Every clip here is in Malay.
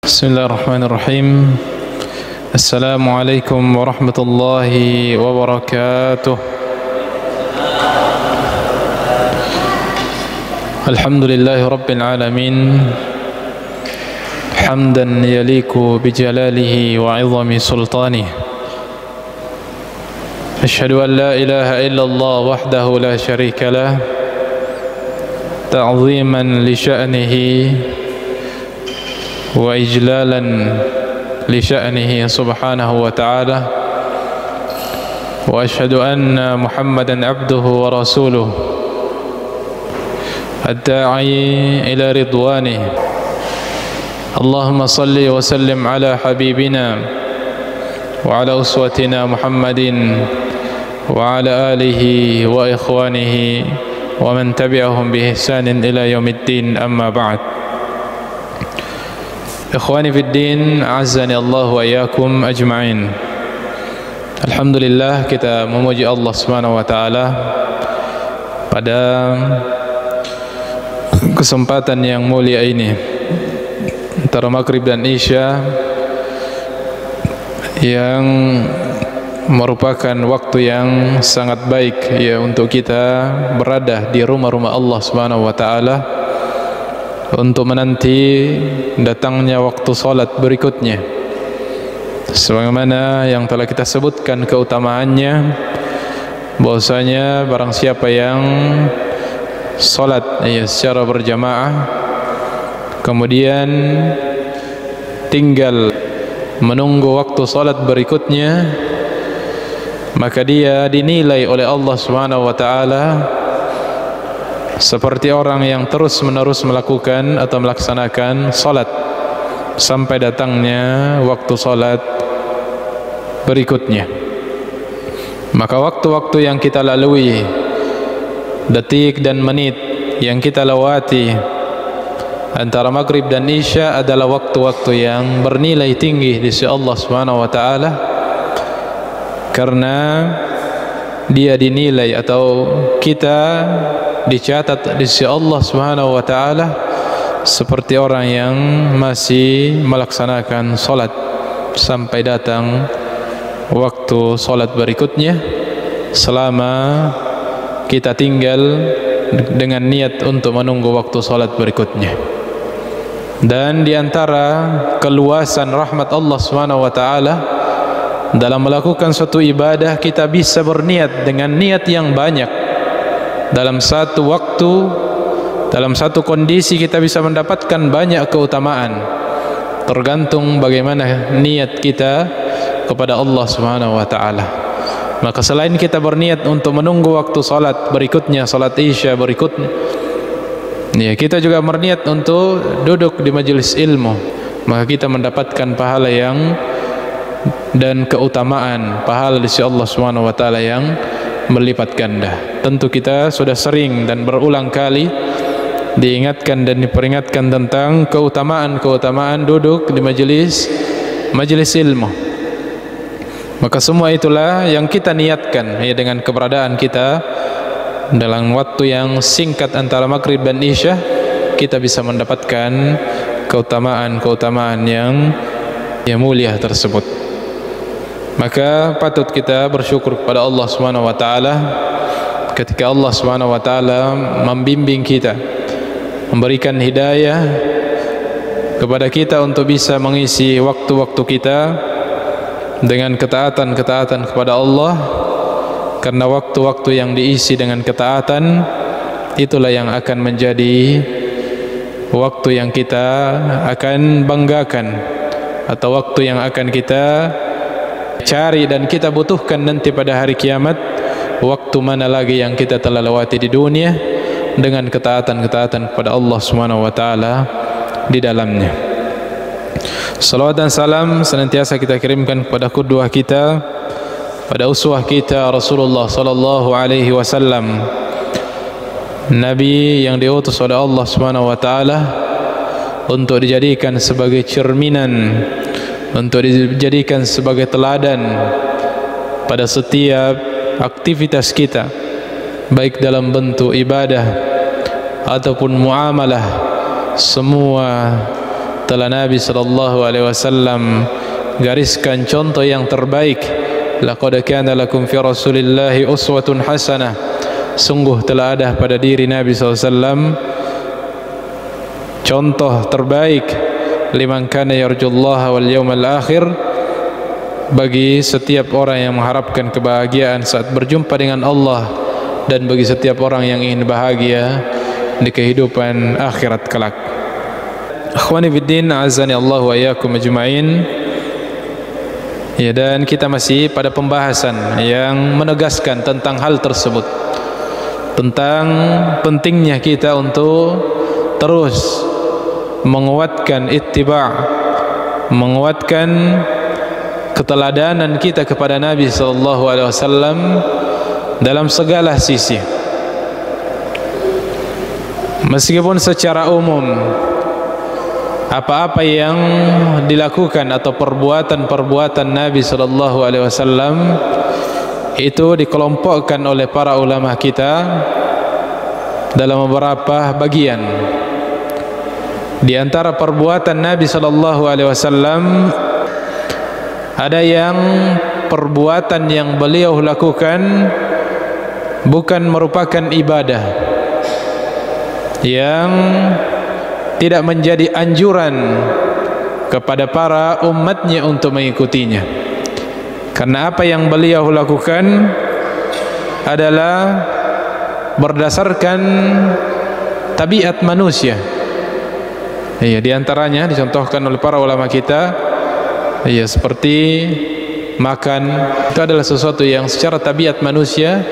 Bismillahirrahmanirrahim. Assalamualaikum warahmatullahi wabarakatuh. Alhamdulillahi rabbil alamin, hamdan yaliku bijalalihi wa 'izami sultanih. Asyhadu an la ilaha illallah wahdahu la syarika lah, ta'ziman li sya'nihi wa ijlalan li sya'nihi subhanahu wa ta'ala. Wa asyhadu anna Muhammadan abduhu wa rasuluh ad-da'i ila ridwanih. Allahumma salli wa sallim ala habibina wa ala uswatina Muhammadin wa ala alihi wa ikhwanihi wa man tabi'ahum bi ihsanin ila yaumiddin, amma ba'd. Ikhwani fid din, azani Allah wa iyyakum ajma'in. Alhamdulillah, kita memuji Allah Subhanahu wa taala pada kesempatan yang mulia ini antara maghrib dan isya, yang merupakan waktu yang sangat baik ya untuk kita berada di rumah-rumah Allah Subhanahu wa taala untuk menanti datangnya waktu salat berikutnya. Sebagaimana yang telah kita sebutkan keutamaannya, bahwasanya barang siapa yang salat secara berjamaah kemudian tinggal menunggu waktu salat berikutnya, maka dia dinilai oleh Allah Subhanahu wa taala seperti orang yang terus-menerus melakukan atau melaksanakan salat sampai datangnya waktu salat berikutnya. Maka waktu-waktu yang kita lalui, detik dan menit yang kita lewati antara maghrib dan isya adalah waktu-waktu yang bernilai tinggi di sisi Allah Subhanahu wa taala, karena dia dinilai atau kita dicatat di sisi Allah Subhanahu wa taala seperti orang yang masih melaksanakan salat sampai datang waktu salat berikutnya, selama kita tinggal dengan niat untuk menunggu waktu salat berikutnya. Dan di antara keluasan rahmat Allah Subhanahu wa taala dalam melakukan suatu ibadah, kita bisa berniat dengan niat yang banyak. Dalam satu waktu, dalam satu kondisi, kita bisa mendapatkan banyak keutamaan, tergantung bagaimana niat kita kepada Allah Subhanahu wa taala. Maka selain kita berniat untuk menunggu waktu salat berikutnya, salat isya berikutnya, ya, kita juga berniat untuk duduk di majelis ilmu, maka kita mendapatkan pahala yang dan keutamaan pahala di sisi Allah Subhanahu wa taala yang berlipat ganda. Tentu kita sudah sering dan berulang kali diingatkan dan diperingatkan tentang keutamaan duduk di majelis ilmu. Maka semua itulah yang kita niatkan ya, dengan keberadaan kita dalam waktu yang singkat antara maghrib dan isya, kita bisa mendapatkan keutamaan yang mulia tersebut. Maka patut kita bersyukur kepada Allah Subhanahu wa taala ketika Allah Subhanahu wa taala membimbing kita, memberikan hidayah kepada kita untuk bisa mengisi waktu-waktu kita dengan ketaatan kepada Allah, karena waktu-waktu yang diisi dengan ketaatan itulah yang akan menjadi waktu yang kita akan banggakan, atau waktu yang akan kita cari dan kita butuhkan nanti pada hari kiamat. Waktu mana lagi yang kita telah lewati di dunia dengan ketaatan kepada Allah Subhanahu wa taala di dalamnya. Salawat dan salam senantiasa kita kirimkan kepada qudwah kita, pada uswah kita, Rasulullah sallallahu alaihi wasallam, Nabi yang diutus oleh Allah Subhanahu wa taala untuk dijadikan sebagai cerminan, untuk dijadikan sebagai teladan pada setiap aktivitas kita, baik dalam bentuk ibadah ataupun muamalah, semua telah Nabi sallallahu alaihi wasallam gariskan contoh yang terbaik. Laqad kana lakum fi Rasulillahi uswatun hasanah. Sungguh telah ada pada diri Nabi sallallahu alaihi wasallam contoh terbaik, liman kana yarjullaha wal yawmal akhir, bagi setiap orang yang mengharapkan kebahagiaan saat berjumpa dengan Allah, dan bagi setiap orang yang ingin bahagia di kehidupan akhirat kelak. Akhwani fiddin, azani Allah wa iyyakum ajma'in. Ya, dan kita masih pada pembahasan yang menegaskan tentang hal tersebut, tentang pentingnya kita untuk terus menguatkan ittiba', menguatkan keteladanan kita kepada Nabi sallallahu alaihi wasallam dalam segala sisi. Meskipun secara umum apa-apa yang dilakukan atau perbuatan-perbuatan Nabi sallallahu alaihi wasallam itu dikelompokkan oleh para ulama kita dalam beberapa bagian. Di antara perbuatan Nabi sallallahu alaihi wasallam ada yang perbuatan yang beliau lakukan bukan merupakan ibadah, yang tidak menjadi anjuran kepada para umatnya untuk mengikutinya. Karena apa yang beliau lakukan adalah berdasarkan tabiat manusia. Iya, di antaranya dicontohkan oleh para ulama kita, iya, seperti makan, itu adalah sesuatu yang secara tabiat manusia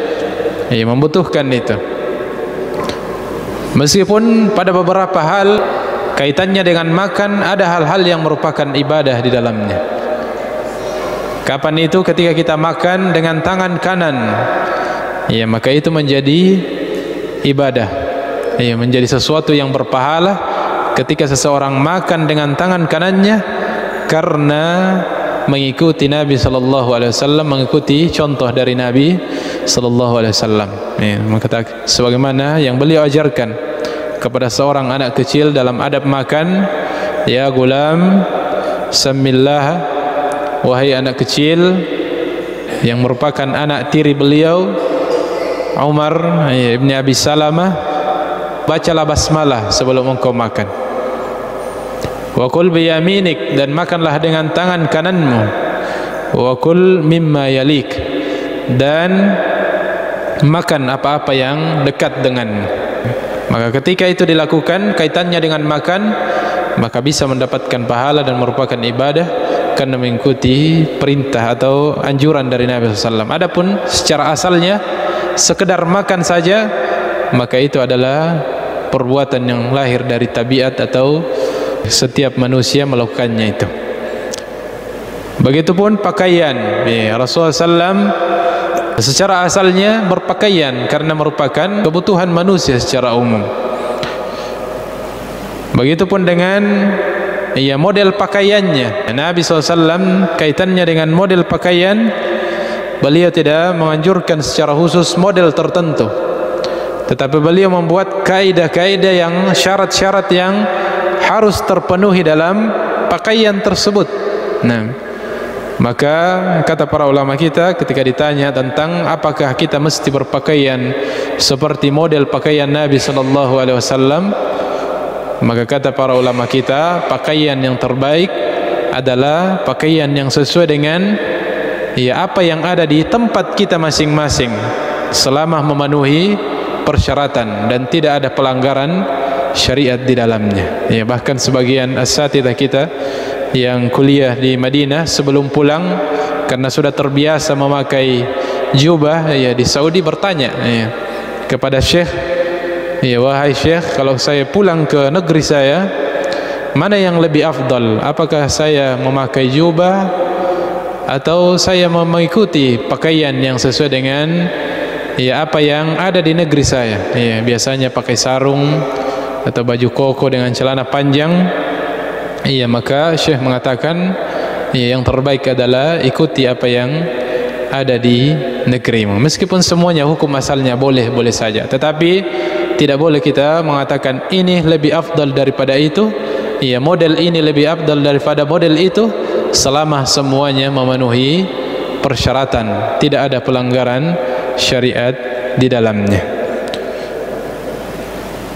membutuhkan itu. Meskipun pada beberapa hal kaitannya dengan makan ada hal-hal yang merupakan ibadah di dalamnya. Kapan itu? Ketika kita makan dengan tangan kanan, ya, maka itu menjadi ibadah, ya, menjadi sesuatu yang berpahala ketika seseorang makan dengan tangan kanannya karena mengikuti Nabi sallallahu alaihi wasallam, mengikuti contoh dari Nabi sallallahu alaihi wasallam. Ya, maka sebagaimana yang beliau ajarkan kepada seorang anak kecil dalam adab makan, ya gulam samillah, wahai anak kecil, yang merupakan anak tiri beliau Umar ibni Abi Salamah, bacalah basmalah sebelum engkau makan. Wa kul biyaminik, dan makanlah dengan tangan kananmu. Wa kul mimma yalik, dan makan apa-apa yang dekat denganmu. Maka ketika itu dilakukan kaitannya dengan makan, maka bisa mendapatkan pahala dan merupakan ibadah karena mengikuti perintah atau anjuran dari Nabi SAW. Adapun secara asalnya sekedar makan saja, maka itu adalah perbuatan yang lahir dari tabiat atau setiap manusia melakukannya itu. Begitupun pakaian, Rasulullah SAW secara asalnya berpakaian karena merupakan kebutuhan manusia secara umum. Begitupun dengan model pakaiannya. Nabi SAW kaitannya dengan model pakaian, beliau tidak menganjurkan secara khusus model tertentu, tetapi beliau membuat kaidah-kaidah yang syarat-syarat yang harus terpenuhi dalam pakaian tersebut. Nah, maka kata para ulama kita ketika ditanya tentang apakah kita mesti berpakaian seperti model pakaian Nabi sallallahu alaihi wasallam, maka kata para ulama kita, pakaian yang terbaik adalah pakaian yang sesuai dengan apa yang ada di tempat kita masing-masing, selama memenuhi persyaratan dan tidak ada pelanggaran syariat di dalamnya. Bahkan sebagian asatidzah kita yang kuliah di Madinah sebelum pulang, karena sudah terbiasa memakai jubah di Saudi, bertanya kepada Syekh, wahai Syekh, kalau saya pulang ke negeri saya, mana yang lebih afdal? Apakah saya memakai jubah atau saya mengikuti pakaian yang sesuai dengan apa yang ada di negeri saya? Biasanya pakai sarung atau baju koko dengan celana panjang. Maka Syekh mengatakan yang terbaik adalah ikuti apa yang ada di negerimu. Meskipun semuanya hukum asalnya boleh-boleh saja, tetapi tidak boleh kita mengatakan ini lebih afdal daripada itu, ya model ini lebih afdal daripada model itu, selama semuanya memenuhi persyaratan, tidak ada pelanggaran syariat di dalamnya.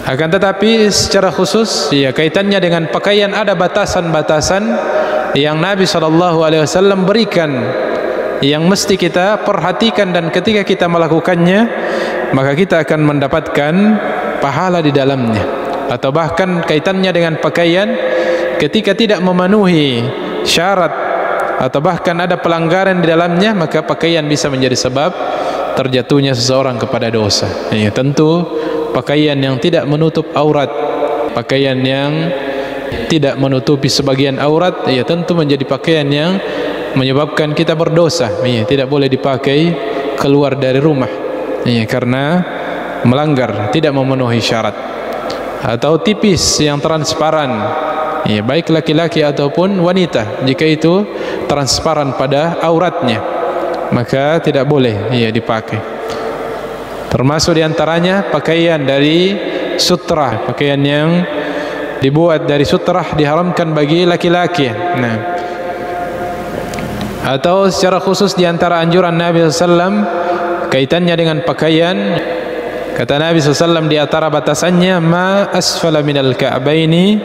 Akan tetapi secara khusus, ya kaitannya dengan pakaian ada batasan-batasan yang Nabi SAW berikan, yang mesti kita perhatikan, dan ketika kita melakukannya maka kita akan mendapatkan pahala di dalamnya. Atau bahkan kaitannya dengan pakaian, ketika tidak memenuhi syarat atau bahkan ada pelanggaran di dalamnya, maka pakaian bisa menjadi sebab terjatuhnya seseorang kepada dosa. Ya, tentu pakaian yang tidak menutup aurat, pakaian yang tidak menutupi sebagian aurat, ya tentu menjadi pakaian yang menyebabkan kita berdosa. Ya, tidak boleh dipakai keluar dari rumah, ya, karena melanggar, tidak memenuhi syarat. Atau tipis yang transparan, ya, baik laki-laki ataupun wanita, jika itu transparan pada auratnya, maka tidak boleh, ya, dipakai. Termasuk diantaranya pakaian dari sutra, pakaian yang dibuat dari sutra diharamkan bagi laki-laki. Nah, atau secara khusus diantara anjuran Nabi SAW kaitannya dengan pakaian, kata Nabi SAW di antara batasannya, ma asfala minal ka'baini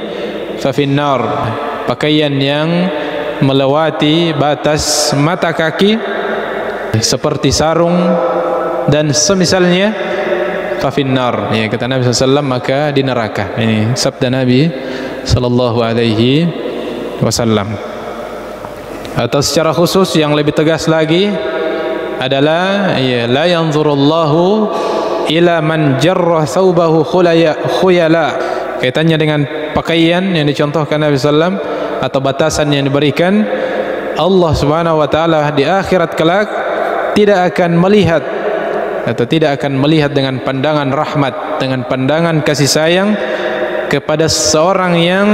fa finnar, pakaian yang melewati batas mata kaki seperti sarung dan semisalnya, fa finnar, ya, kata Nabi SAW, maka di neraka. Ini sabda Nabi SAW. Atau secara khusus yang lebih tegas lagi adalah, ya, la yanzurullahu ila man jarra thawbahu khuyala, kaitannya dengan pakaian yang dicontohkan Nabi SAW atau batasan yang diberikan. Allah Subhanahu wa taala di akhirat kelak tidak akan melihat atau tidak akan melihat dengan pandangan rahmat, dengan pandangan kasih sayang kepada seorang yang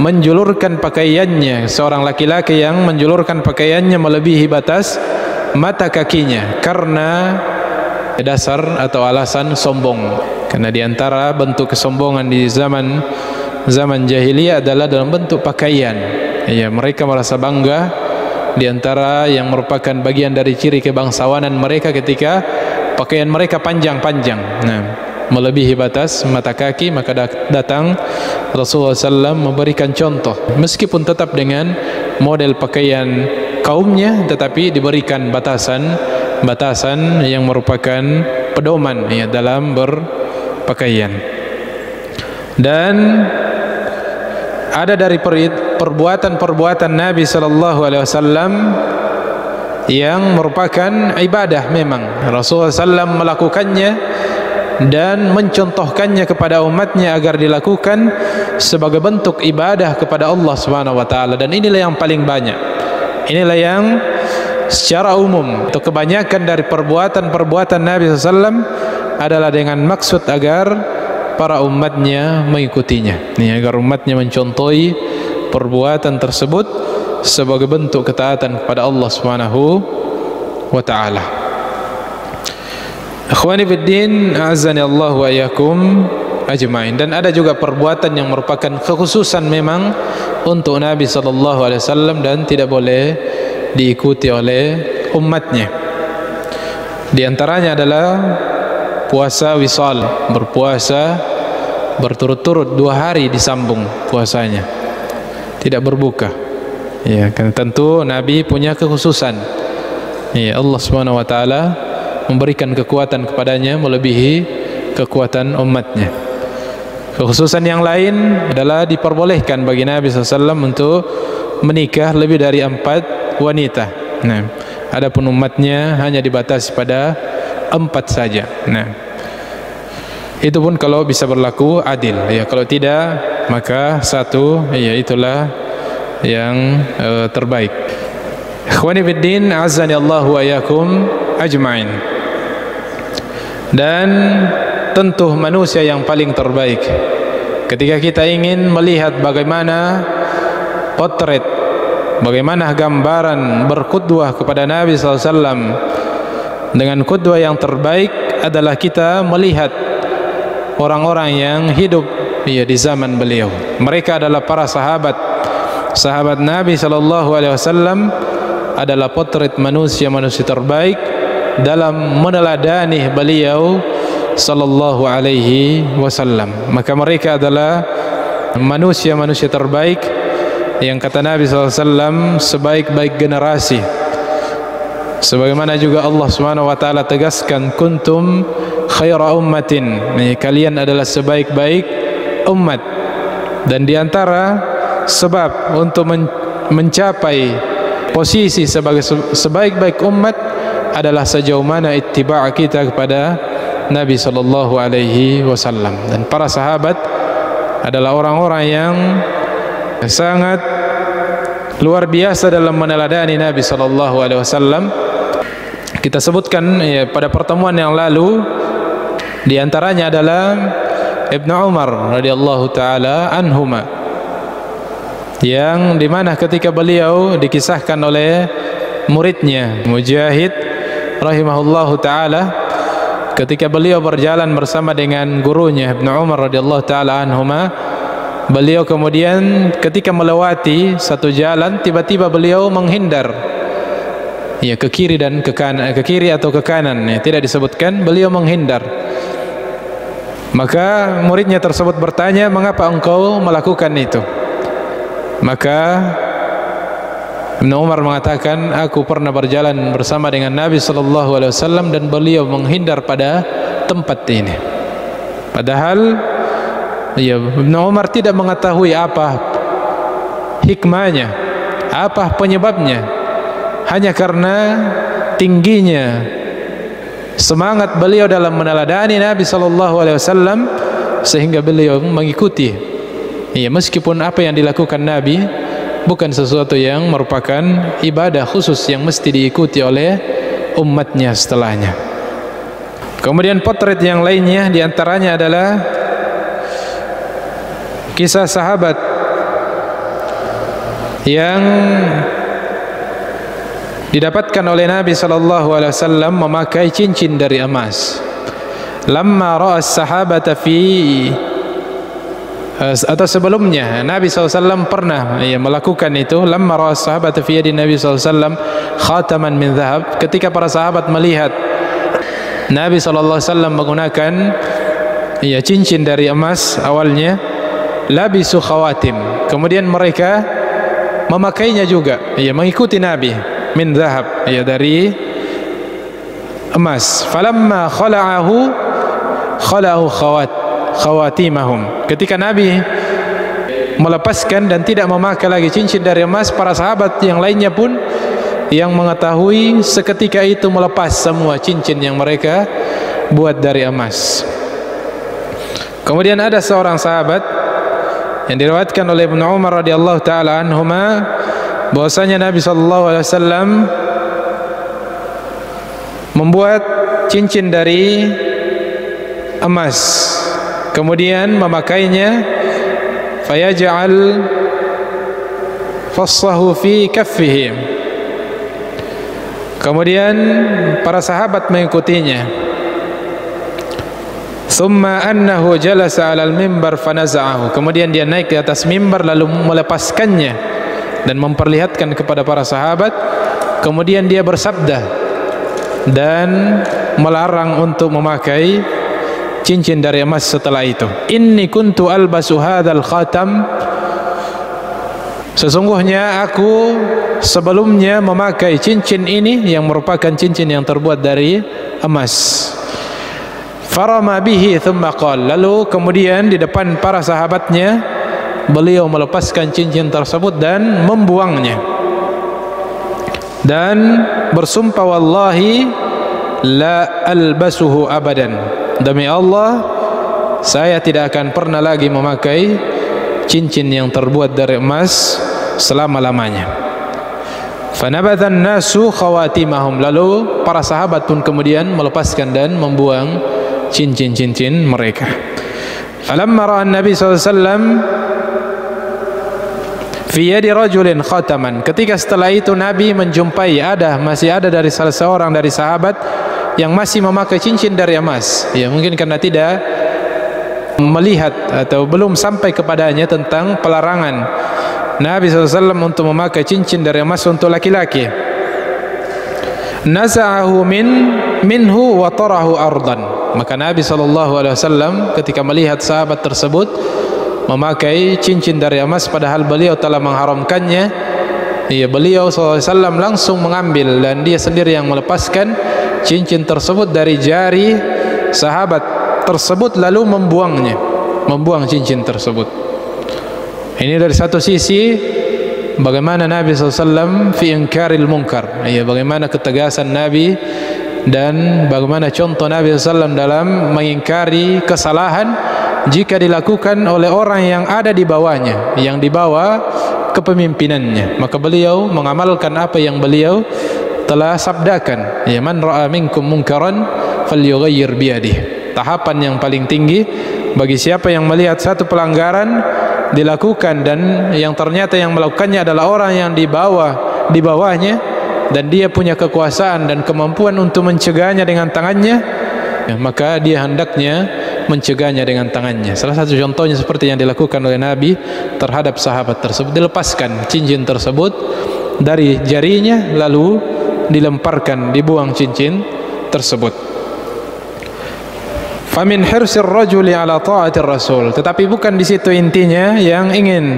menjulurkan pakaiannya, seorang laki-laki yang menjulurkan pakaiannya melebihi batas mata kakinya karena dasar atau alasan sombong. Karena diantara bentuk kesombongan di zaman jahiliyah adalah dalam bentuk pakaian. Ya, mereka merasa bangga. Diantara yang merupakan bagian dari ciri kebangsawanan mereka ketika pakaian mereka panjang-panjang, nah, melebihi batas mata kaki, maka datang Rasulullah SAW memberikan contoh, meskipun tetap dengan model pakaian kaumnya, tetapi diberikan batasan yang merupakan pedoman, ya, dalam berpakaian. Dan ada dari perbuatan Nabi SAW yang merupakan ibadah. Memang Rasulullah SAW melakukannya dan mencontohkannya kepada umatnya agar dilakukan sebagai bentuk ibadah kepada Allah Subhanahu wa taala. Dan inilah yang paling banyak, inilah yang secara umum atau kebanyakan dari perbuatan Nabi SAW adalah dengan maksud agar para umatnya mengikutinya, ini agar umatnya mencontohi perbuatan tersebut sebagai bentuk ketaatan kepada Allah Subhanahu wa taala. Akhwani fiddin, a'azzani Allah wa iyyakum ajmain. Dan ada juga perbuatan yang merupakan kekhususan memang untuk Nabi SAW dan tidak boleh diikuti oleh umatnya. Di antaranya adalah puasa wisal, berpuasa berturut-turut 2 hari disambung puasanya, tidak berbuka. Ya, kan tentu Nabi punya kekhususan. Ya, Allah Subhanahu wa taala memberikan kekuatan kepadanya melebihi kekuatan umatnya. Kekhususan yang lain adalah diperbolehkan bagi Nabi SAW untuk menikah lebih dari 4 wanita. Nah, adapun umatnya hanya dibatasi pada 4 saja. Nah, itu pun kalau bisa berlaku adil. Ya, kalau tidak maka 1, ya itulah yang terbaik. Ikhwani fiddin, azani Allah wa iyyakum ajmain. Dan tentu manusia yang paling terbaik ketika kita ingin melihat bagaimana potret bagaimana gambaran berqudwah kepada Nabi SAW. Dengan qudwah yang terbaik adalah kita melihat orang-orang yang hidup di zaman beliau. Mereka adalah para sahabat Nabi SAW, adalah potret manusia-manusia terbaik dalam meneladani beliau sallallahu alaihi wasallam. Maka mereka adalah manusia-manusia terbaik yang kata Nabi SAW sebaik-baik generasi. Sebagaimana juga Allah Subhanahu wa taala tegaskan, kuntum khaira ummatin, kalian adalah sebaik-baik umat. Dan diantara sebab untuk mencapai posisi sebagai sebaik-baik umat adalah sejauh mana ittiba' kita kepada Nabi sallallahu alaihi wasallam. Dan para sahabat adalah orang-orang yang sangat luar biasa dalam meneladani Nabi sallallahu alaihi wasallam. Kita sebutkan pada pertemuan yang lalu, di antaranya adalah Ibnu Umar radhiyallahu taala anhuma, yang dimana ketika beliau dikisahkan oleh muridnya Mujahid rahimahullahu taala, ketika beliau berjalan bersama dengan gurunya Ibnu Umar radhiyallahu taala anhuma, beliau kemudian ketika melewati satu jalan, tiba-tiba beliau menghindar ke kiri dan ke kanan, ke kiri atau ke kanan, tidak disebutkan, beliau menghindar. Maka muridnya tersebut bertanya, mengapa engkau melakukan itu? Maka Ibnu Umar mengatakan, aku pernah berjalan bersama dengan Nabi sallallahu alaihi wasallam dan beliau menghindar pada tempat ini. Padahal Ibnu Umar tidak mengetahui apa hikmahnya, apa penyebabnya. Hanya karena tingginya semangat beliau dalam meneladani Nabi sallallahu alaihi wasallam sehingga beliau mengikuti. Meskipun apa yang dilakukan Nabi bukan sesuatu yang merupakan ibadah khusus yang mesti diikuti oleh umatnya setelahnya. Kemudian potret yang lainnya diantaranya adalah kisah sahabat yang didapatkan oleh Nabi sallallahu alaihi wasallam memakai cincin dari emas. Lamma ra'a as-sahabata atau sebelumnya Nabi SAW pernah melakukan itu. Lamma ra'a as-sahabata fi yadi Nabi SAW khataman min dhahab, ketika para sahabat melihat Nabi SAW menggunakan cincin dari emas awalnya, labisu khawatim, kemudian mereka memakainya juga, mengikuti Nabi, min dhahab, dari emas. Falamma khala'ahu khawatimahum, ketika Nabi melepaskan dan tidak memakai lagi cincin dari emas, para sahabat yang lainnya pun yang mengetahui seketika itu melepas semua cincin yang mereka buat dari emas. Kemudian ada seorang sahabat yang diriwayatkan oleh Ibnu Umar radhiyallahu taala anhuma, bahwasanya Nabi sallallahu alaihi wasallam membuat cincin dari emas, kemudian memakainya, fayaj'al fassahu fi kaffihi, kemudian para sahabat mengikutinya. Thumma annahu jalasa 'alal mimbar fanaza'ahu, kemudian dia naik di atas mimbar lalu melepaskannya dan memperlihatkan kepada para sahabat. Kemudian dia bersabda dan melarang untuk memakai cincin dari emas setelah itu. Inni kuntu albasu hadzal khatam, sesungguhnya aku sebelumnya memakai cincin ini yang merupakan cincin yang terbuat dari emas. Farama bihi thumma qala, lalu kemudian di depan para sahabatnya beliau melepaskan cincin tersebut dan membuangnya, dan bersumpah, wallahi la albasuhu abadan, demi Allah saya tidak akan pernah lagi memakai cincin yang terbuat dari emas selama-lamanya. Fanabadhan nasu khawatimahum, lalu para sahabat pun kemudian melepaskan dan membuang cincin-cincin mereka. Falamma ra'a an-nabi sallallahu alaihi wasallam fi yadi rajulin khataman. Ketika setelah itu Nabi menjumpai masih ada dari salah seorang dari sahabat yang masih memakai cincin dari emas. Ya, mungkin karena tidak melihat atau belum sampai kepadanya tentang pelarangan Nabi SAW untuk memakai cincin dari emas untuk laki-laki. Naza'ahu minhu wa tarahu ardan. Maka Nabi SAW ketika melihat sahabat tersebut memakai cincin dari emas padahal beliau telah mengharamkannya, beliau SAW langsung mengambil dan dia sendiri yang melepaskan cincin tersebut dari jari sahabat tersebut lalu membuang cincin tersebut. Ini dari satu sisi bagaimana Nabi SAW fi inkaril munkar, bagaimana ketegasan Nabi dan bagaimana contoh Nabi SAW dalam mengingkari kesalahan jika dilakukan oleh orang yang ada di bawahnya, yang di bawah kepemimpinannya. Maka beliau mengamalkan apa yang beliau telah sabdakan, man ra'a minkum munkaran falyughayyir biyadihi. Tahapan yang paling tinggi bagi siapa yang melihat satu pelanggaran dilakukan dan yang ternyata yang melakukannya adalah orang yang di bawahnya dan dia punya kekuasaan dan kemampuan untuk mencegahnya dengan tangannya, maka dia hendaknya mencegahnya dengan tangannya. Salah satu contohnya seperti yang dilakukan oleh Nabi terhadap sahabat tersebut, dilepaskan cincin tersebut dari jarinya lalu dilemparkan, dibuang cincin tersebut. Famin hirsir rajuli ala ta'atir rasul. Tetapi bukan di situ intinya yang ingin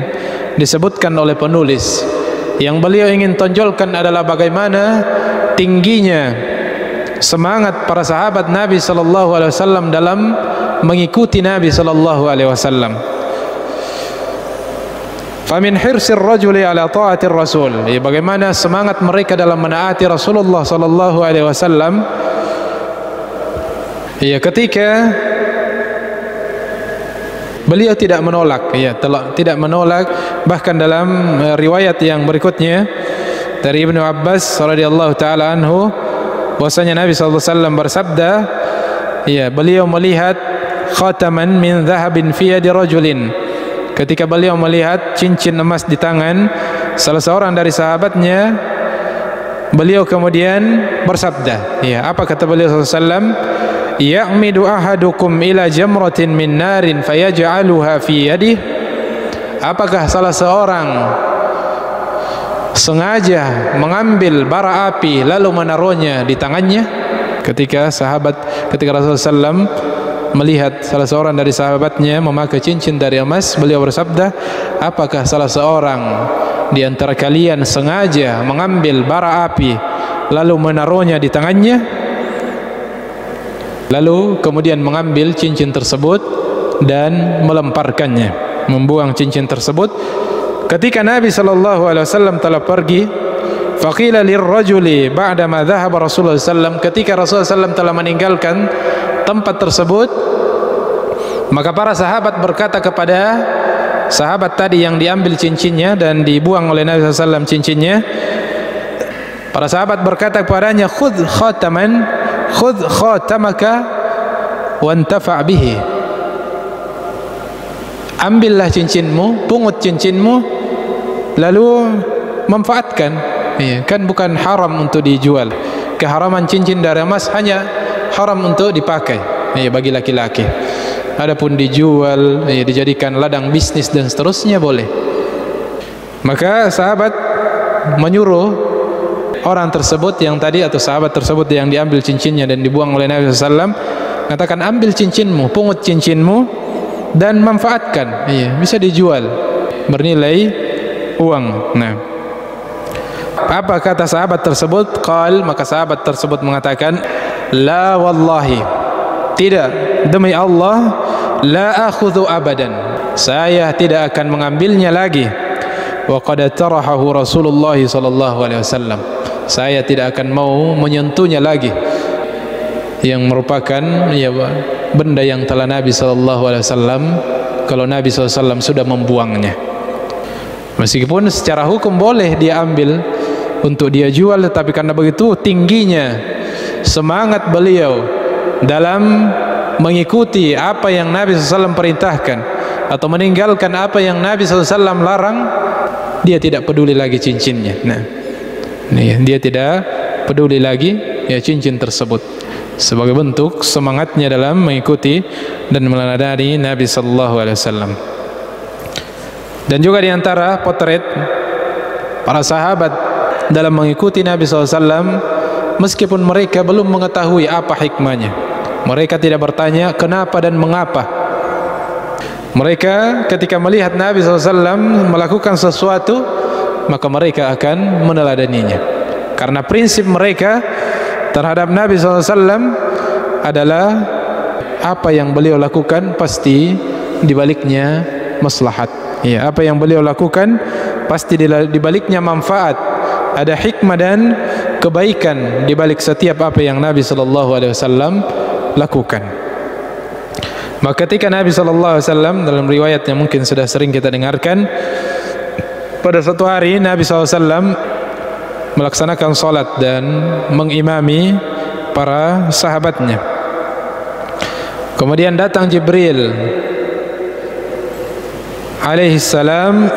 disebutkan oleh penulis. Yang beliau ingin tonjolkan adalah bagaimana tingginya semangat para sahabat Nabi sallallahu alaihi wasallam dalam mengikuti Nabi sallallahu alaihi wasallam. Famin hirsir rajuli ala ta'atir rasul. Bagaimana semangat mereka dalam menaati Rasulullah sallallahu alaihi wasallam. Ketika beliau tidak menolak, tidak menolak, bahkan dalam riwayat yang berikutnya dari Ibnu Abbas radhiyallahu taala anhu bahwasanya Nabi sallallahu alaihi wasallam bersabda, beliau melihat khataman min dhahabin fi yadi rajulin. Ketika beliau melihat cincin emas di tangan salah seorang dari sahabatnya, beliau kemudian bersabda, apa kata beliau sallallahu alaihi wasallam? Ya'midu ahadukum ila jamratin min narin fayaj'aluha fi yadihi. Apakah salah seorang sengaja mengambil bara api lalu menaruhnya di tangannya? Ketika Rasulullah SAW melihat salah seorang dari sahabatnya memakai cincin dari emas, beliau bersabda, apakah salah seorang di antara kalian sengaja mengambil bara api lalu menaruhnya di tangannya? Lalu kemudian mengambil cincin tersebut dan melemparkannya, membuang cincin tersebut. Ketika Nabi sallallahu alaihi wasallam telah pergi, faqila lirrajuli ba'da ma dhahaba Rasulullah sallam, ketika Rasulullah sallam telah meninggalkan tempat tersebut, maka para sahabat berkata kepada sahabat tadi yang diambil cincinnya dan dibuang oleh Nabi sallallahu alaihi wasallam cincinnya, para sahabat berkata kepadanya, khudh khatamaka wantafa' bihi. Ambillah cincinmu, pungut cincinmu, lalu manfaatkan. Kan bukan haram untuk dijual. Keharaman cincin dari emas hanya haram untuk dipakai bagi laki-laki. Adapun dijual, dijadikan ladang bisnis dan seterusnya boleh. Maka sahabat menyuruh orang tersebut yang tadi atau sahabat tersebut yang diambil cincinnya dan dibuang oleh Nabi SAW, katakan, ambil cincinmu, pungut cincinmu dan manfaatkan, bisa dijual bernilai uang. Nah, apa kata sahabat tersebut? Maka sahabat tersebut mengatakan, la wallahi, tidak, demi Allah, la akhudhu abadan, saya tidak akan mengambilnya lagi. Wa qad tarahahu Rasulullah sallallahu alaihi wasallam, saya tidak akan mau menyentuhnya lagi, yang merupakan benda yang telah Nabi SAW kalau Nabi SAW sudah membuangnya. Meskipun secara hukum boleh dia ambil untuk dia jual, tetapi karena begitu tingginya semangat beliau dalam mengikuti apa yang Nabi SAW perintahkan atau meninggalkan apa yang Nabi SAW larang, dia tidak peduli lagi cincinnya. Nah, ini dia tidak peduli lagi ya cincin tersebut, sebagai bentuk semangatnya dalam mengikuti dan meneladani Nabi sallallahu alaihi wasallam. Dan juga di antara potret para sahabat dalam mengikuti Nabi sallallahu alaihi wasallam, meskipun mereka belum mengetahui apa hikmahnya, mereka tidak bertanya kenapa dan mengapa. Mereka ketika melihat Nabi SAW melakukan sesuatu, maka mereka akan meneladaninya, karena prinsip mereka terhadap Nabi SAW adalah apa yang beliau lakukan pasti dibaliknya maslahat. Ya, apa yang beliau lakukan pasti dibaliknya manfaat, ada hikmah dan kebaikan dibalik setiap apa yang Nabi SAW lakukan. Maka ketika Nabi SAW dalam riwayat yang mungkin sudah sering kita dengarkan, pada suatu hari Nabi SAW melaksanakan salat dan mengimami para sahabatnya. Kemudian datang Jibril alaihissalam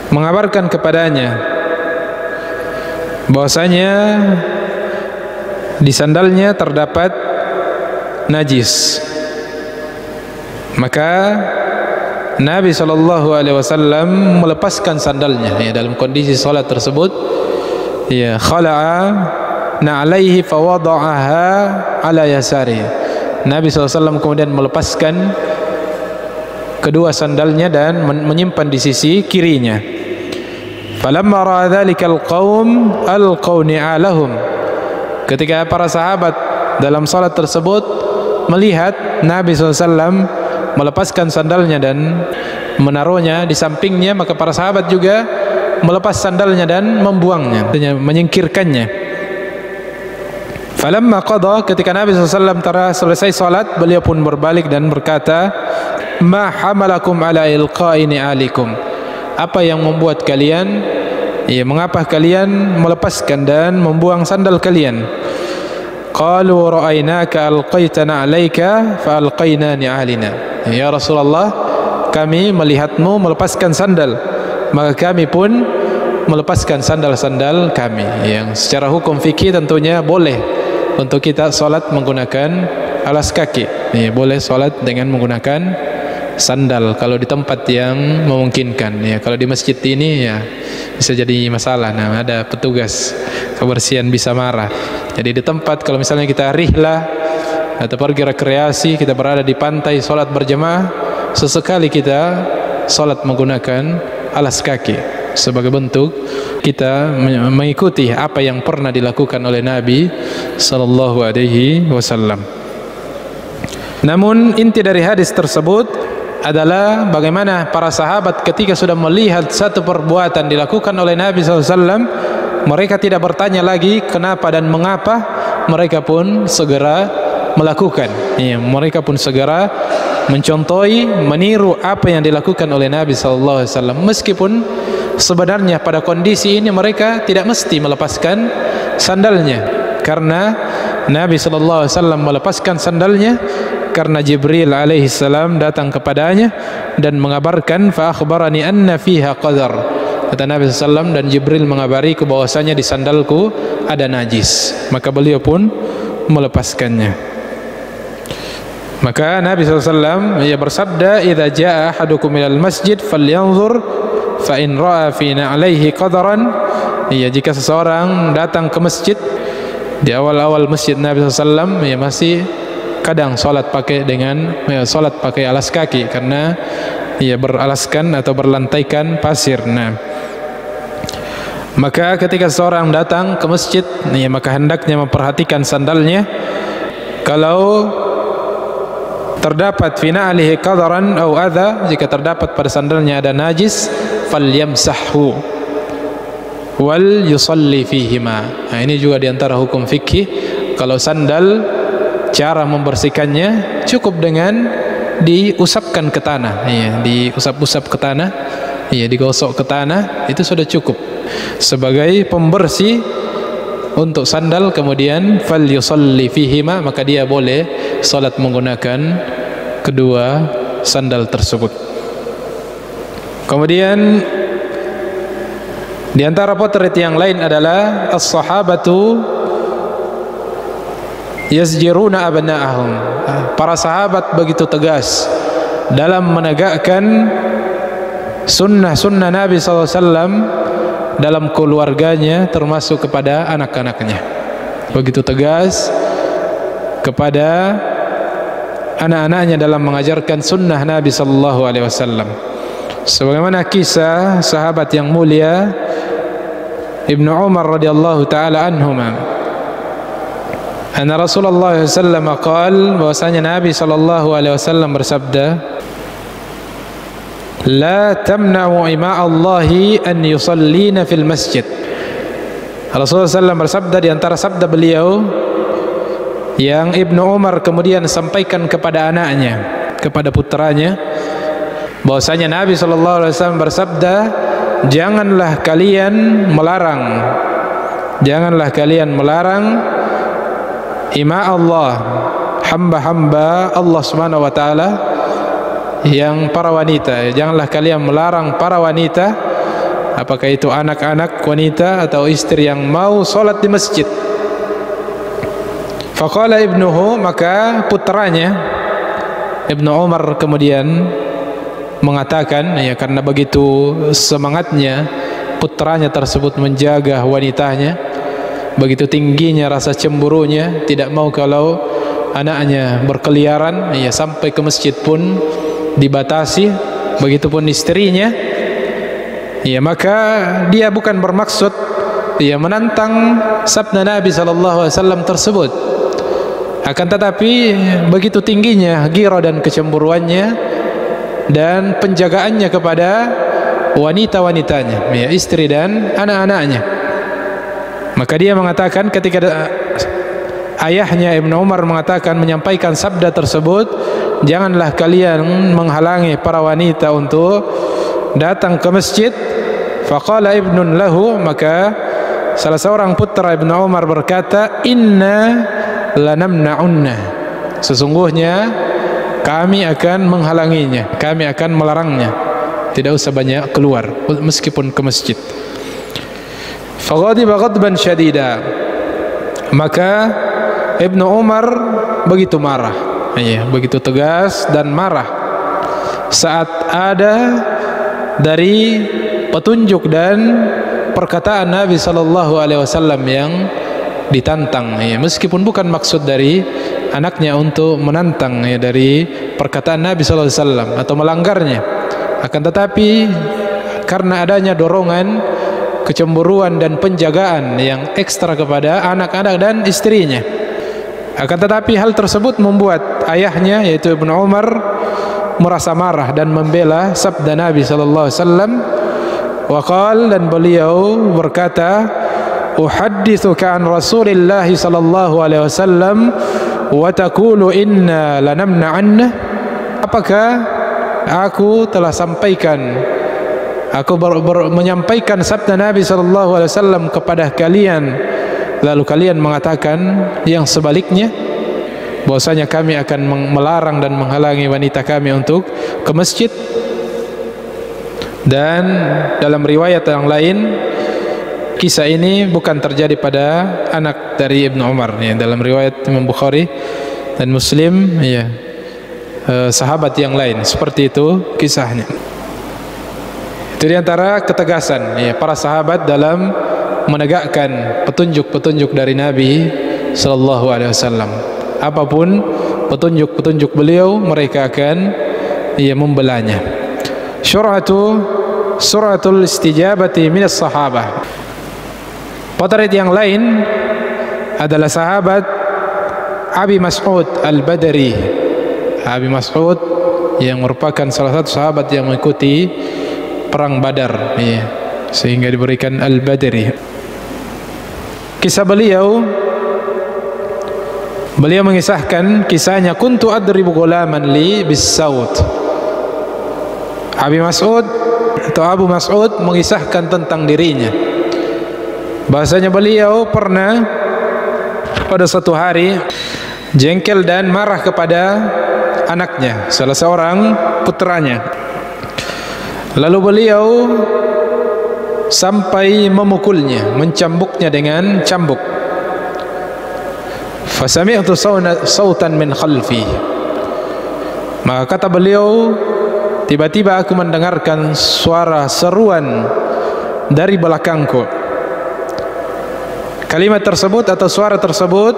mengabarkan kepadanya bahwasanya di sandalnya terdapat najis. Maka Nabi SAW melepaskan sandalnya ya, dalam kondisi salat tersebut. Ya, khala'a na'alaihi fawada'aha ala yasari. Nabi SAW kemudian melepaskan kedua sandalnya dan menyimpan di sisi kirinya. Falamma ra'a dhalikal qaum alqaw ni'alahum. Ketika para sahabat dalam salat tersebut melihat Nabi SAW melepaskan sandalnya dan menaruhnya di sampingnya, maka para sahabat juga melepas sandalnya dan membuangnya, menyingkirkannya. Falamma qada, ketika Nabi SAW telah selesai salat, beliau pun berbalik dan berkata, ma hamalakum ala ilqa'i ni'alikum. Apa yang membuat kalian, ya, mengapa kalian melepaskan dan membuang sandal kalian? Qalu ra'ainaka alqaitana 'alaika fa alqaina ni'alina. Ya Rasulullah, kami melihatmu melepaskan sandal, maka kami pun melepaskan sandal-sandal kami. Yang secara hukum fikih tentunya boleh untuk kita salat menggunakan alas kaki. Ya, boleh salat dengan menggunakan sandal kalau di tempat yang memungkinkan. Ya, kalau di masjid ini ya bisa jadi masalah. Nah, ada petugas kebersihan bisa marah. Jadi di tempat kalau misalnya kita rihlah atau pergi rekreasi, kita berada di pantai salat berjamaah, sesekali kita salat menggunakan alas kaki sebagai bentuk kita mengikuti apa yang pernah dilakukan oleh Nabi sallallahu alaihi wasallam. Namun inti dari hadis tersebut adalah bagaimana para sahabat ketika sudah melihat satu perbuatan dilakukan oleh Nabi SAW, mereka tidak bertanya lagi kenapa dan mengapa, mereka pun segera melakukan. Ya, mereka pun segera mencontohi, meniru apa yang dilakukan oleh Nabi SAW. Meskipun sebenarnya pada kondisi ini mereka tidak mesti melepaskan sandalnya, karena Nabi SAW melepaskan sandalnya karena Jibril alaihissalam datang kepadanya dan mengabarkan, fa akhbarani anna fiha qadar. Kata Nabi SAW, dan Jibril mengabari bahwasanya di sandalku ada najis, maka beliau pun melepaskannya. Maka Nabi SAW ia bersabda, idza jaa ahadukum ilal masjid falyanzur fa in ra'a fi na'alaihi qadaran. Ya, jika seseorang datang ke masjid, di awal-awal masjid Nabi SAW ya masih kadang salat pakai dengan salat pakai alas kaki karena ia beralaskan atau berlantaikan pasir. Nah, maka ketika seorang datang ke masjid, ya, maka hendaknya memperhatikan sandalnya. Kalau terdapat fi na'alihi qadaran au adha, jika terdapat pada sandalnya ada najis, falyamsahhu wal yusalli fihima. Nah, ini juga diantara hukum fikih. Kalau sandal, cara membersihkannya cukup dengan diusapkan ke tanah, ya, diusap-usap ke tanah, ya, digosok ke tanah, itu sudah cukup sebagai pembersih untuk sandal. Kemudian fal yusalli fihima, maka dia boleh salat menggunakan kedua sandal tersebut. Kemudian Di antara potret yang lain adalah as-sahabatu yazjiruna abna'ahum. Para sahabat begitu tegas dalam menegakkan sunnah-sunnah Nabi SAW dalam keluarganya, termasuk kepada anak-anaknya. Begitu tegas kepada anak-anaknya dalam mengajarkan sunnah Nabi SAW. Sebagaimana kisah sahabat yang mulia Ibnu Umar radhiyallahu taala anhuma, anna Rasulullah sallallahu alaihi wasallam bahwasanya Nabi sallallahu alaihi wasallam bersabda, la tamna'u ima Allahi an yusallina fil masjid. Rasulullah SAW bersabda, di antara sabda beliau yang Ibnu Umar kemudian sampaikan kepada anaknya, kepada putranya, bahwasanya Nabi SAW bersabda, janganlah kalian melarang ima Allah, hamba-hamba Allah Subhanahu wa taala yang para wanita. Janganlah kalian melarang para wanita, apakah itu anak-anak wanita atau istri yang mau sholat di masjid. Faqala ibnuhu, maka putranya Ibnu Umar kemudian mengatakan, ya, karena begitu semangatnya putranya tersebut menjaga wanitanya, begitu tingginya rasa cemburunya, tidak mau kalau anaknya berkeliaran, ya, sampai ke masjid pun dibatasi, begitupun istrinya, ya, maka dia bukan bermaksud, ya, menantang sabda Nabi SAW tersebut. Akan tetapi begitu tingginya ghirah dan kecemburuannya dan penjagaannya kepada wanita-wanitanya, ya, istri dan anak-anaknya, maka dia mengatakan, ketika ayahnya Ibnu Umar mengatakan, menyampaikan sabda tersebut, janganlah kalian menghalangi para wanita untuk datang ke masjid. Faqala ibnun lahu, maka salah seorang putra Ibnu Umar berkata, inna lanamna'unna, sesungguhnya kami akan menghalanginya, kami akan melarangnya, tidak usah banyak keluar meskipun ke masjid. Faghadiba ghadban syadida, maka Ibnu Umar begitu marah, ya, begitu tegas dan marah saat ada dari petunjuk dan perkataan Nabi SAW yang ditantang, ya, meskipun bukan maksud dari anaknya untuk menantang, ya, dari perkataan Nabi SAW atau melanggarnya, akan tetapi karena adanya dorongan, kecemburuan dan penjagaan yang ekstra kepada anak-anak dan istrinya. Akan tetapi hal tersebut membuat ayahnya, yaitu Ibnu Umar, merasa marah dan membela sabda Nabi SAW. Waqal, dan beliau berkata, uhaddithuka an Rasulillah sallallahu alaihi wasallam wa taqulu inna lanamna'anna. Apakah aku telah sampaikan, aku menyampaikan sabda Nabi sallallahu alaihi wasallam kepada kalian, lalu kalian mengatakan yang sebaliknya, bahwasanya kami akan melarang dan menghalangi wanita kami untuk ke masjid. Dan dalam riwayat yang lain, kisah ini bukan terjadi pada anak dari Ibnu Umar, ya, dalam riwayat Imam Bukhari dan Muslim, ya, sahabat yang lain seperti itu kisahnya. Itu diantara ketegasan, ya, para sahabat dalam menegakkan petunjuk-petunjuk dari Nabi Sallallahu Alaihi Wasallam. Apapun petunjuk-petunjuk beliau, mereka akan, ya, membelanya. Suratul istijabati minas sahabah. Potret yang lain adalah sahabat Abi Mas'ud Al-Badri. Abi Mas'ud yang merupakan salah satu sahabat yang mengikuti perang Badar, ya, sehingga diberikan Al-Badri. Kisah beliau mengisahkan kisahnya, kuntu adribu ghulaman li bis-saut. Abi Mas'ud atau Abu Mas'ud mengisahkan tentang dirinya, bahasanya beliau pernah pada suatu hari jengkel dan marah kepada anaknya, salah seorang putranya. Lalu beliau sampai memukulnya, mencambuknya dengan cambuk. Fasami'tu sautan min khalfi. Maka kata beliau, tiba-tiba aku mendengarkan suara seruan dari belakangku. Kalimat tersebut atau suara tersebut,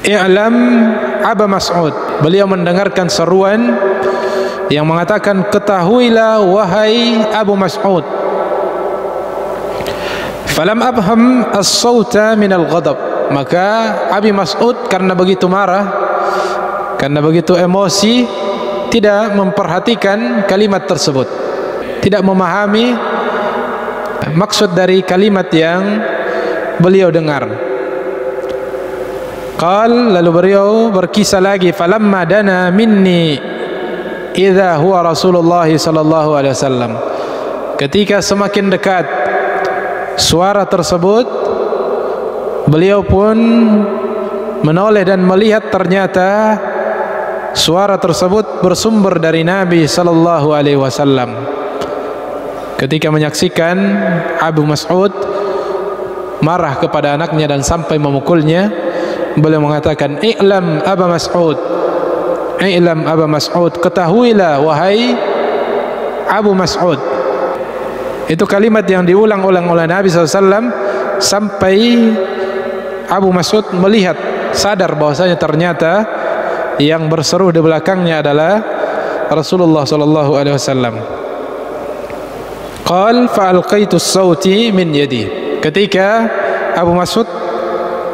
"I'lam Aba Mas'ud." Beliau mendengarkan seruan yang mengatakan, "Ketahuilah wahai Abu Mas'ud." Falam abham as-sauta min al-ghadab. Maka Abi Mas'ud karena begitu marah, karena begitu emosi, tidak memperhatikan kalimat tersebut, tidak memahami maksud dari kalimat yang beliau dengar. Lalu beliau berkisah lagi, falamma dana minni idza huwa Rasulullah sallallahu alaihi wasallam. Ketika semakin dekat suara tersebut, beliau pun menoleh dan melihat ternyata suara tersebut bersumber dari Nabi sallallahu alaihi wasallam. Ketika menyaksikan Abu Mas'ud marah kepada anaknya dan sampai memukulnya, beliau mengatakan, "I'lam Aba Mas'ud, i'lam Aba Mas'ud, ketahuilah wahai Abu Mas'ud." Itu kalimat yang diulang-ulang oleh Nabi SAW sampai Abu Mas'ud melihat, sadar bahwasanya ternyata yang berseru di belakangnya adalah Rasulullah sallallahu alaihi wasallam. Qal fa alqaitu as-sauti min yadi. Ketika Abu Mas'ud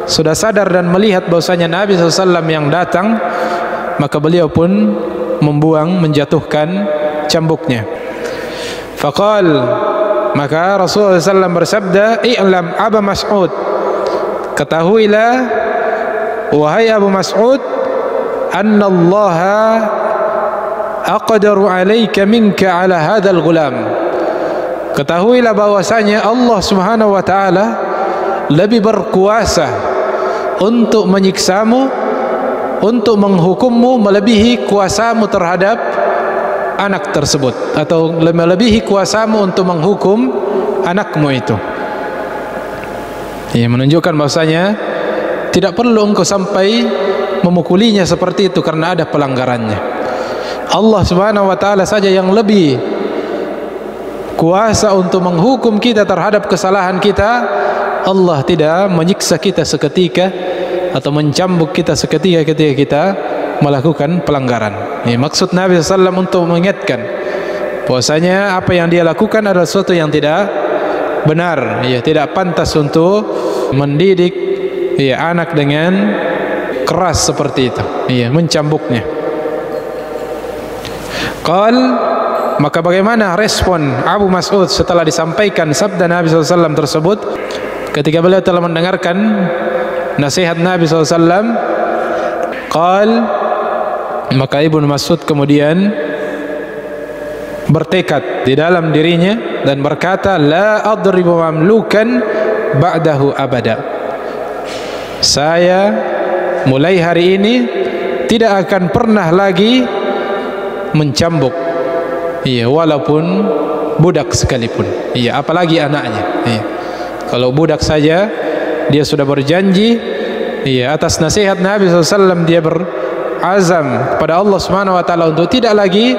sudah sadar dan melihat bahwasanya Nabi SAW yang datang, maka beliau pun membuang, menjatuhkan cambuknya. Faqal, maka Rasulullah SAW bersabda, "I'lam Aba Mas'ud." Ketahuilah wahai Abu Mas'ud, annallaha aqdaru alaika minka ala hadzal gulam. Ketahuilah bahwasanya Allah Subhanahu wa taala lebih berkuasa untuk menyiksamu, untuk menghukummu melebihi kuasamu terhadap anak tersebut, atau melebihi kuasamu untuk menghukum anakmu itu. Ia menunjukkan bahwasanya tidak perlu engkau sampai memukulinya seperti itu karena ada pelanggarannya. Allah Subhanahu wa taala saja yang lebih kuasa untuk menghukum kita terhadap kesalahan kita. Allah tidak menyiksa kita seketika atau mencambuk kita seketika ketika kita melakukan pelanggaran. Ini maksud Nabi SAW untuk mengingatkan bahwasanya apa yang dia lakukan adalah sesuatu yang tidak benar, ya, tidak pantas untuk mendidik, ya, anak dengan keras seperti itu, ya, mencambuknya. Maka bagaimana respon Abu Mas'ud setelah disampaikan sabda Nabi SAW tersebut? Ketika beliau telah mendengarkan nasihat Nabi SAW, maka Ibnu Mas'ud kemudian bertekad di dalam dirinya dan berkata, "La adribu mamlukan ba'dahu abada." Saya mulai hari ini tidak akan pernah lagi mencambuk, iya, walaupun budak sekalipun, iya, apalagi anaknya, iya. Kalau budak saja dia sudah berjanji, iya, atas nasihat Nabi SAW dia berazam kepada Allah Subhanahu wa taala untuk tidak lagi,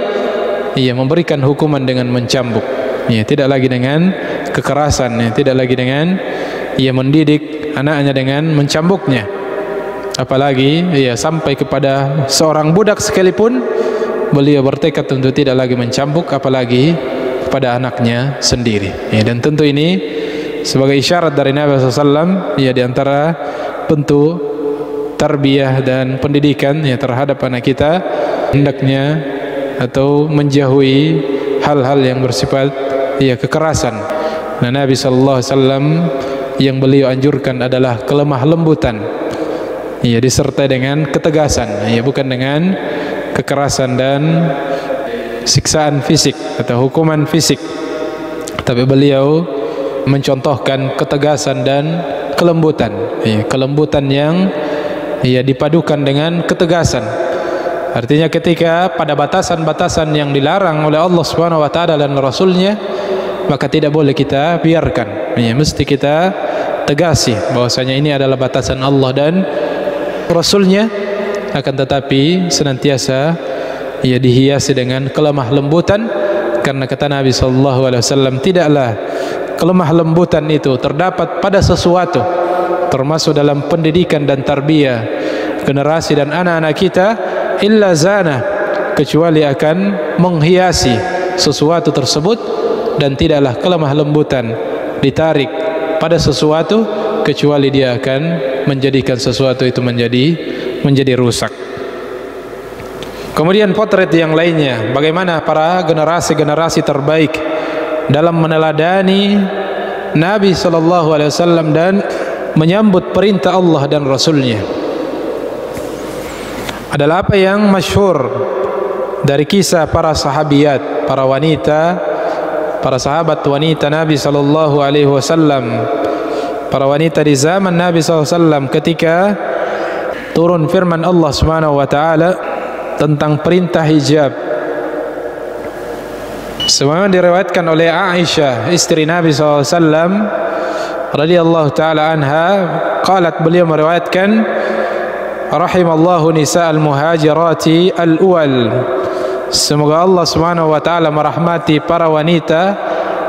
iya, memberikan hukuman dengan mencambuk, iya, tidak lagi dengan kekerasan, iya, tidak lagi dengan, iya, mendidik anaknya dengan mencambuknya, apalagi, iya, sampai kepada seorang budak sekalipun beliau bertekad untuk tidak lagi mencambuk, apalagi pada anaknya sendiri, ya. Dan tentu ini sebagai isyarat dari Nabi SAW, ya, di antara bentuk tarbiyah dan pendidikan, ya, terhadap anak kita, hendaknya atau menjauhi hal-hal yang bersifat, ya, kekerasan. Nah, Nabi SAW yang beliau anjurkan adalah kelemah lembutan, ya, disertai dengan ketegasan, ya, bukan dengan kekerasan dan siksaan fisik atau hukuman fisik, tapi beliau mencontohkan ketegasan dan kelembutan, ya, kelembutan yang, ya, dipadukan dengan ketegasan. Artinya ketika pada batasan-batasan yang dilarang oleh Allah Subhanahu wa taala dan Rasulnya, maka tidak boleh kita biarkan. Ya, mesti kita tegasi bahwasanya ini adalah batasan Allah dan Rasulnya, akan tetapi senantiasa ia dihiasi dengan kelemah lembutan, karena kata Nabi SAW, tidaklah kelemah lembutan itu terdapat pada sesuatu, termasuk dalam pendidikan dan tarbiyah generasi dan anak-anak kita, illa zana, kecuali akan menghiasi sesuatu tersebut, dan tidaklah kelemah lembutan ditarik pada sesuatu kecuali dia akan menjadikan sesuatu itu menjadi rusak. Kemudian potret yang lainnya, bagaimana para generasi-generasi terbaik dalam meneladani Nabi SAW dan menyambut perintah Allah dan Rasulnya. Adalah apa yang masyhur dari kisah para sahabiyat, para wanita, para sahabat wanita Nabi SAW, para wanita di zaman Nabi SAW ketika turun firman Allah Subhanahu wa taala tentang perintah hijab. Sebagaimana diriwayatkan oleh Aisyah, istri Nabi SAW radhiyallahu taala anha, qalat, beliau meriwayatkan, rahimallahu nisa'al muhajirati al-awwal, semoga Allah Subhanahu wa taala merahmati para wanita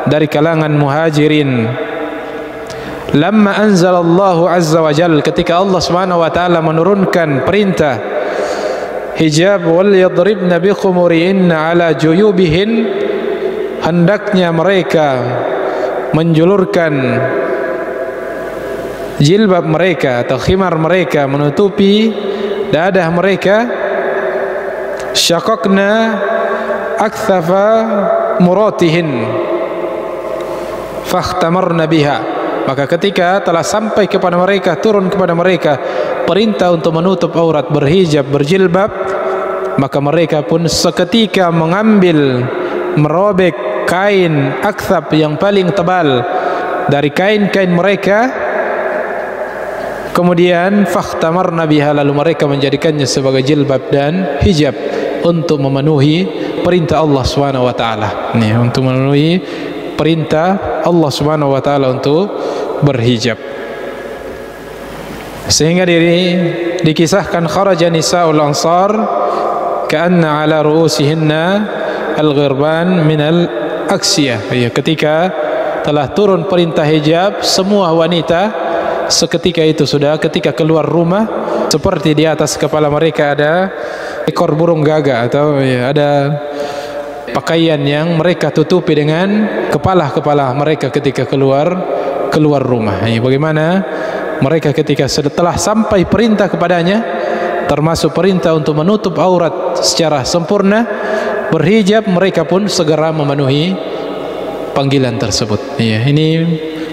dari kalangan muhajirin. Lamma anzalallahu azza wa jalla, ketika Allah Subhanahu wa taala menurunkan perintah hijab, wal yadribna bi khumurihinna ala juyubihin, hendaknya mereka menjulurkan jilbab mereka atau khimar mereka, menutupi dadah mereka. Syaqaqna akthafa muratihin fakhtamarna biha, maka ketika telah sampai kepada mereka, turun kepada mereka perintah untuk menutup aurat, berhijab, berjilbab, maka mereka pun seketika mengambil, merobek kain akthab yang paling tebal dari kain-kain mereka, kemudian fakhtamarna biha, lalu mereka menjadikannya sebagai jilbab dan hijab untuk memenuhi perintah Allah Subhanahu wa taala. Nih, untuk memenuhi perintah Allah Subhanahu wa taala untuk berhijab. Sehingga dikisahkan kharaja nisaul ansar ka'anna ala ru'usihinna al-ghirban min al-aksiyah. Ya, ketika telah turun perintah hijab, semua wanita seketika itu sudah, ketika keluar rumah, seperti di atas kepala mereka ada ekor burung gagak, atau ya, ada pakaian yang mereka tutupi dengan kepala-kepala mereka ketika keluar rumah. Ya, bagaimana mereka ketika setelah sampai perintah kepadanya, termasuk perintah untuk menutup aurat secara sempurna, berhijab, mereka pun segera memenuhi panggilan tersebut. Ya, ini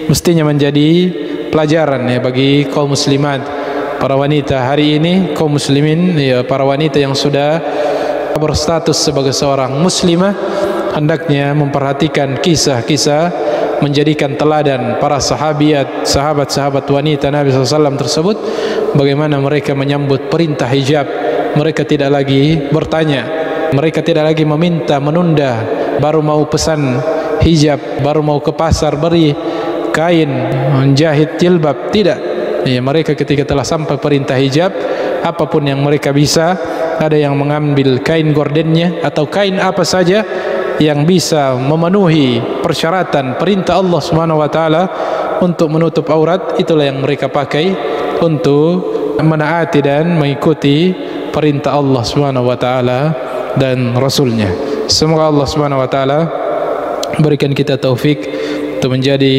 mestinya menjadi pelajaran ya bagi kaum muslimat, para wanita hari ini, kaum muslimin, ya, para wanita yang sudah berstatus sebagai seorang muslimah, hendaknya memperhatikan kisah-kisah, menjadikan teladan para sahabat-sahabat wanita Nabi SAW tersebut, bagaimana mereka menyambut perintah hijab. Mereka tidak lagi bertanya, mereka tidak lagi meminta, menunda, baru mau pesan hijab, baru mau ke pasar beri kain, menjahit jilbab, tidak. Ya, mereka ketika telah sampai perintah hijab, apapun yang mereka bisa, ada yang mengambil kain gordennya atau kain apa saja yang bisa memenuhi persyaratan perintah Allah Subhanahu wa taala untuk menutup aurat, itulah yang mereka pakai untuk menaati dan mengikuti perintah Allah Subhanahu wa taala dan Rasulnya. Semoga Allah Subhanahu wa taala berikan kita taufik untuk menjadi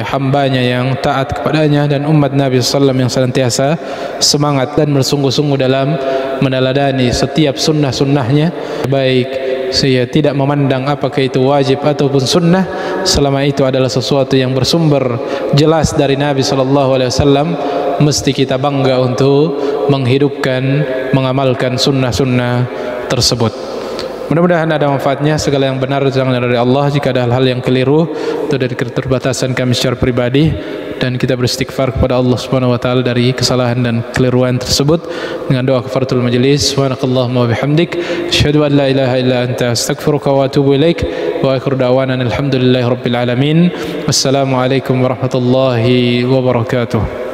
hambanya yang taat kepadanya, dan umat Nabi SAW yang senantiasa semangat dan bersungguh-sungguh dalam meneladani setiap sunnah-sunnahnya, baik saya tidak memandang apakah itu wajib ataupun sunnah, selama itu adalah sesuatu yang bersumber jelas dari Nabi SAW, mesti kita bangga untuk menghidupkan, mengamalkan sunnah-sunnah tersebut. Mudah-mudahan ada manfaatnya. Segala yang benar datangnya dari Allah. Jika ada hal-hal yang keliru itu dari keterbatasan kami secara pribadi, dan kita beristighfar kepada Allah Subhanahu wa taala dari kesalahan dan keliruan tersebut dengan doa kafaratul majlis. Subhanakallahumma wa bihamdik, asyhadu an la ilaha illa anta, astaghfiruka wa atubu ilaik. Wa akhiru da'wana alhamdulillahi rabbil alamin. Wassalamualaikum warahmatullahi wabarakatuh.